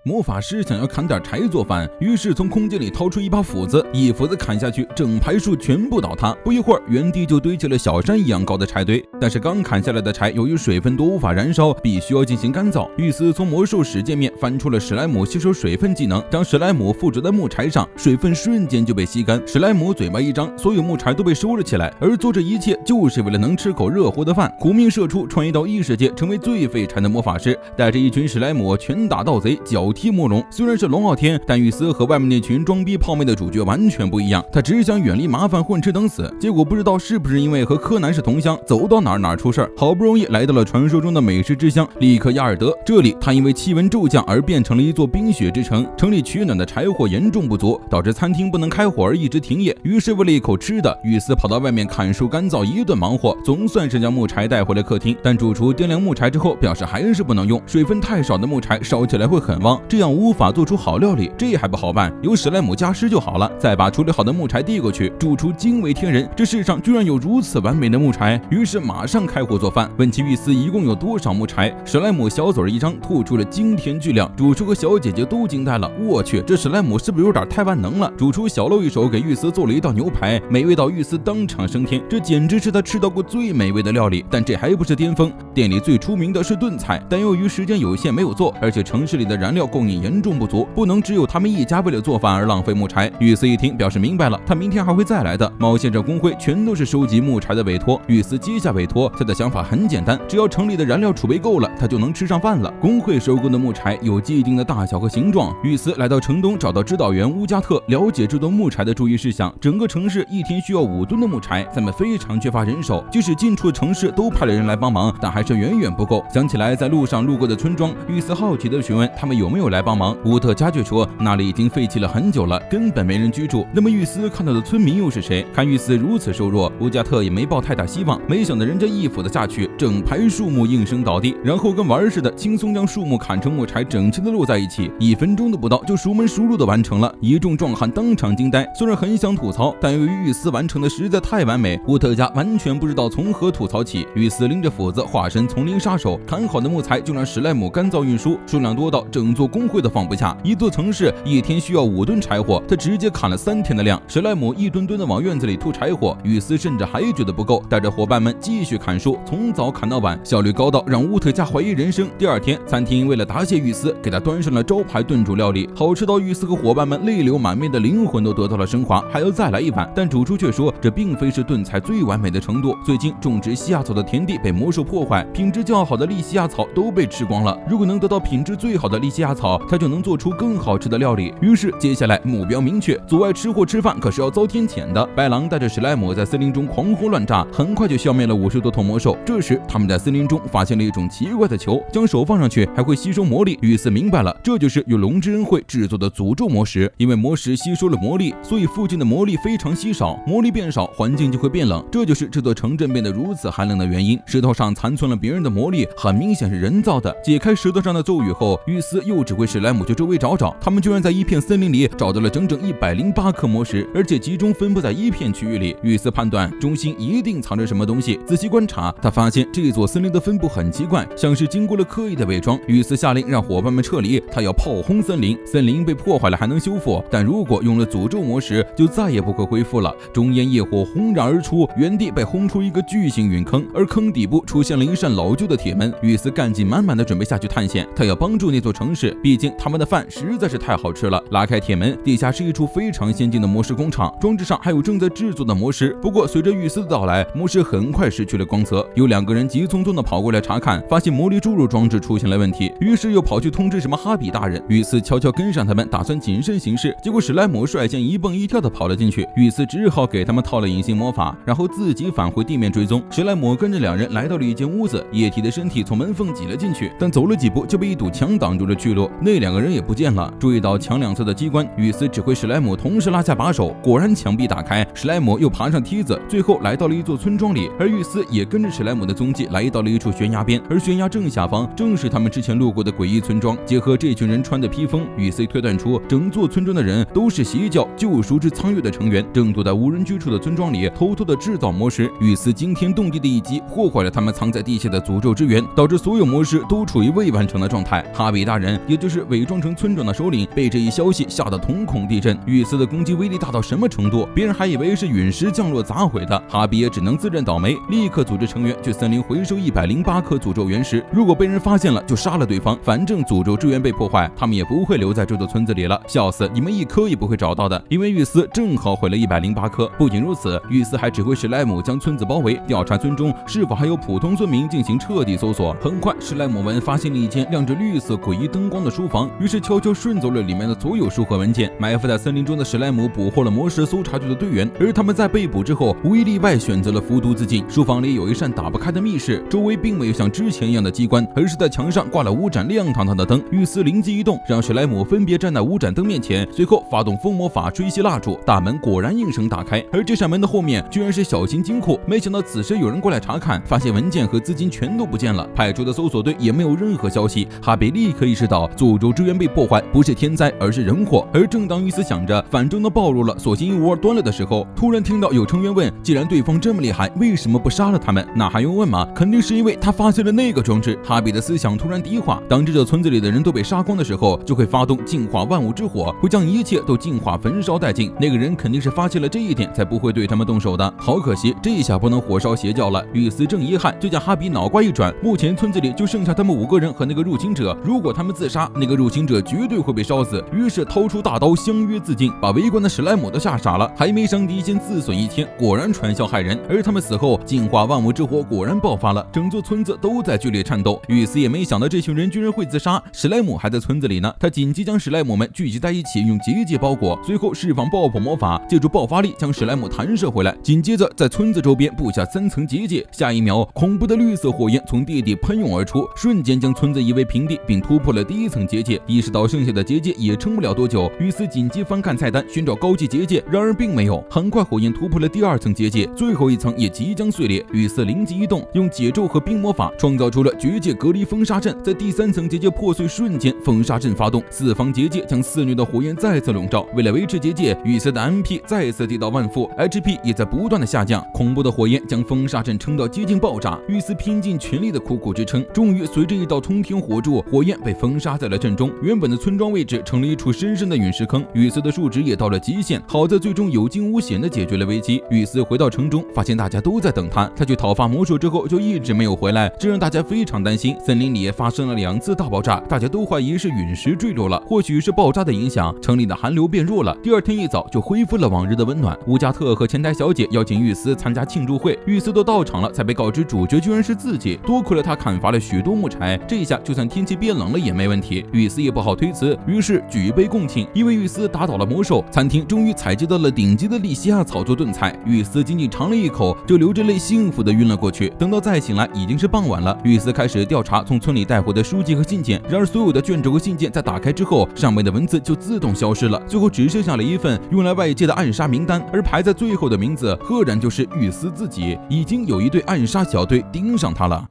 魔法师想要砍点柴做饭，于是从空间里掏出一把斧子，一斧子砍下去，整排树全部倒塌。不一会儿，原地就堆起了小山一样高的柴堆。但是刚砍下来的柴由于水分多无法燃烧，必须要进行干燥。玉丝从魔兽石界面翻出了史莱姆吸收水分技能，将史莱姆附着在木柴上，水分瞬间就被吸干。史莱姆嘴巴一张，所有木柴都被收了起来。而做这一切就是为了能吃口热乎的饭。苦命社畜穿越到异世界，成为最废柴的魔法师，带着一群史莱姆拳打盗贼，脚踢魔龙。虽然是龙傲天，但玉丝和外面那群装逼泡妹的主角完全不一样。他只想远离麻烦，混吃等死。结果不知道是不是因为和柯南是同乡，走到哪儿出事儿。好不容易来到了传说中的美食之乡利克亚尔德，这里他因为气温骤降而变成了一座冰雪之城。城里取暖的柴火严重不足，导致餐厅不能开火而一直停业。于是为了一口吃的，玉丝跑到外面砍树干燥，一顿忙活，总算是将木柴带回了客厅。但主厨掂量木柴之后表示还是不能用，水分太少的木柴烧起来会很旺，这样无法做出好料理。这还不好办，由史莱姆加湿就好了。再把处理好的木柴递过去，主厨惊为天人，这世上居然有如此完美的木柴，于是马上开火做饭。问其玉丝一共有多少木柴，史莱姆小嘴一张，吐出了惊天巨量。主厨和小姐姐都惊呆了，我去，这史莱姆是不是有点太万能了？主厨小露一手给玉丝做了一道牛排，美味到玉丝当场升天，这简直是他吃到过最美味的料理。但这还不是巅峰，店里最出名的是炖菜，但由于时间有限没有做，而且城市里的燃料供应严重不足，不能只有他们一家为了做饭而浪费木柴。玉丝一听表示明白了，他明天还会再来的。冒险者公会全都是收集木柴的委托，玉丝接下委托，他的想法很简单，只要城里的燃料储备够了，他就能吃上饭了。工会收购的木柴有既定的大小和形状，玉丝来到城东找到指导员乌加特，了解制作木柴的注意事项。整个城市一天需要5吨的木柴，咱们非常缺乏人手，即使近处的城市都派了人来帮忙，但还是远远不够。想起来在路上路过的村庄，玉丝好奇地询问他们有没有来帮忙。乌特加却说那里已经废弃了很久了，根本没人居住。那么玉丝看到的村民又是谁？看玉丝如此瘦弱，乌加特也没抱太大希望。没想到人家一斧子下去，整排树木应声倒地，然后跟玩似的轻松将树木砍成木柴，整齐的摞在一起，1分钟都不到就熟门熟路的完成了。一众壮汉当场惊呆，虽然很想吐槽，但由于玉丝完成的实在太完美，乌特加完全不知道从何吐槽起。玉丝拎着斧子化身丛林杀手，砍好的木材就让史莱姆干燥运输，数量多到整座工会都放不下。一座城市一天需要5吨柴火，他直接砍了3天的量。史莱姆一吨吨的往院子里吐柴火，玉丝甚至还觉得不够，带着伙伴们继续砍树，从早砍到晚，效率高到让乌特加怀疑人生。第二天，餐厅为了答谢玉丝，给他端上了招牌炖煮料理，好吃到玉丝和伙伴们泪流满面的灵魂都得到了升华，还要再来一碗。但主厨却说这并非是炖菜最完美的程度，最近种植西亚草的田地被魔兽破坏，品质较好的利西亚草都被吃光了。如果能得到品质最好的利西亚草，他就能做出更好吃的料理。于是接下来目标明确，阻碍吃货吃饭可是要遭天谴的。白狼带着史莱姆在森林中狂轰乱炸，很快就消灭了50多头魔兽。这时他们在森林中发现了一种奇怪的球，将手放上去还会吸收魔力。玉丝明白了，这就是由龙之恩会制作的诅咒魔石。因为魔石吸收了魔力，所以附近的魔力非常稀少，魔力变少，环境就会变冷，这就是这座城镇变得如此寒冷的原因。石头上残存了别人的魔力，很明显是人造的。解开石头上的咒语后，玉丝又指挥史莱姆去周围找找，他们居然在一片森林里找到了整整108颗魔石，而且集中分布在一片区域里。玉丝判断中心一定藏着什么东西，仔细观察，他发现这座森林的分布很奇怪，像是经过了刻意的伪装。玉丝下令让伙伴们撤离，他要炮轰森林。森林被破坏了还能修复，但如果用了诅咒魔石，就再也不会恢复了。中烟业火轰然而出，原地被轰出一个巨型陨坑，而坑底部出现了一扇老旧的铁门。玉丝干劲满满的准备下去探险，他要帮助那座城市，毕竟他们的饭实在是太好吃了。拉开铁门，地下是一处非常先进的魔石工厂，装置上还有正在制作的魔石。不过随着玉丝的到来，魔石很快失去了光泽。有2个人急匆匆的跑过来查看，发现魔力注入装置出现了问题，于是又跑去通知什么哈比大人。玉丝悄悄跟上他们，打算谨慎行事。结果史莱姆率先一蹦一跳的跑了进去，玉丝只好给他们套了隐形魔法，然后自己返回地面追踪。史莱姆跟着2人来到了一间屋子，液体的身体从门缝挤了进去，但走了几步就被一堵墙挡住了去路。那2个人也不见了。注意到墙2侧的机关，玉丝指挥史莱姆同时拉下把手，果然墙壁打开，史莱姆又爬上梯子，最后来到了一座村庄里。而玉丝也跟着史莱姆的踪迹来到了一处悬崖边，而悬崖正下方正是他们之前路过的诡异村庄。结合这群人穿的披风，玉丝推断出整座村庄的人都是邪教救赎之苍月的成员，正躲在无人居住的村庄里偷偷的制造魔石。玉丝惊天动地的一击破坏了他们藏在地下的诅咒之源，导致所有魔石都处于未完成的状态。哈比大人也就是伪装成村长的首领，被这一消息吓得瞳孔地震。雨丝的攻击威力大到什么程度？别人还以为是陨石降落砸毁的，哈比也只能自认倒霉，立刻组织成员去森林回收108颗诅咒原石。如果被人发现了，就杀了对方，反正诅咒之源被破坏，他们也不会留在这座村子里了。笑死，你们一颗也不会找到的，因为雨丝正好毁了108颗。不仅如此，雨丝还指挥史莱姆将村子包围，调查村中是否还有普通村民，进行彻底搜索。很快，史莱姆们发现了一间亮着绿色诡异灯光的书房，于是悄悄顺走了里面的所有书和文件。埋伏在森林中的史莱姆捕获了魔石搜查队的队员，而他们在被捕之后无一例外选择了服毒自尽。书房里有一扇打不开的密室，周围并没有像之前一样的机关，而是在墙上挂了5盏亮堂堂的灯。雨丝灵机一动，让史莱姆分别站在5盏灯面前，随后发动风魔法吹熄蜡烛，大门果然应声打开。而这扇门的后面居然是小型金库，没想到此时有人过来查看，发现文件和资金全都不见了，派出的搜索队也没有任何消息。哈比立刻意识到诅咒之源被破坏不是天灾，而是人祸。而正当雨丝想着反正都暴露了，索性一窝端了的时候，突然听到有成员问，既然对方这么厉害，为什么不杀了他们？那还用问吗？肯定是因为他发现了那个装置。哈比的思想突然低化，当这座村子里的人都被杀光的时候，就会发动净化万物之火，会将一切都净化焚烧殆尽。那个人肯定是发现了这一点，才不会对他们动手的。好可惜，这下不能火烧邪教了。雨丝正遗憾，就见哈比脑瓜一转，目前村子里就剩下他们5个人和那个入侵者，如果他们自杀，那个入侵者绝对会被烧死。于是掏出大刀相约自尽，把围观的史莱姆都吓傻了。还没伤敌先自损1天，果然传销害人。而他们死后，净化万物之火果然爆发了，整座村子都在剧烈颤抖。雨丝也没想到这群人居然会自杀，史莱姆还在村子里呢。他紧急将史莱姆们聚集在一起，用结界包裹，随后释放爆破魔法，借助爆发力将史莱姆弹射回来。紧接着在村子周边布下3层结界，下一秒恐怖的绿色火焰从地底喷涌而出，瞬间将村子夷为平地，并突破了第1层结界。意识到剩下的结界也撑不了多久，雨丝紧急翻看菜单寻找高级结界，然而并没有。很快火焰突破了第2层结界，最后1层也即将碎裂。雨丝灵机一动，用解咒和冰魔法创造出了绝界隔离封杀阵，在第3层结界破碎瞬间，封杀阵发动，4方结界将肆虐的火焰再次笼罩。为了维持结界，雨丝的 MP 再次跌到万负， HP 也在不断的下降。恐怖的火焰将封杀阵撑到接近爆炸，雨丝拼尽全力的苦苦支撑，终于随着一道冲天火柱，火焰被封杀在了阵中。原本的村庄位置成了一处深深的陨石坑，雨丝的数值也到了极限，好在最终有惊无险的解决了危机。雨丝回到城中，发现大家都在等他，他去讨伐魔兽之后就一直没有回来，这让大家非常担心。森林里也发生了2次大爆炸，大家都怀疑是陨石坠落了，或许是爆炸的影响，城里的寒流变弱了。第2天一早就恢复了往日的温暖。乌加特和前台小姐邀请雨丝参加庆祝会，雨丝都到场了，才被告知主角居然是自己。多亏了他砍伐了许多木柴，这下就算天气变冷了也没问题。雨丝也不好推辞，于是举杯共庆。因为雨丝打倒了魔兽，餐厅终于采集到了顶级的利西亚草做炖菜。雨丝仅仅尝了一口，就流着泪幸福的晕了过去。等到再醒来，已经是傍晚了。雨丝开始调查从村里带回的书籍和信件，然而所有的卷轴和信件在打开之后，上面的文字就自动消失了，最后只剩下了一份用来外界的暗杀名单，而排在最后的名字赫然就是雨丝自己。已经有一队暗杀小队盯上他了。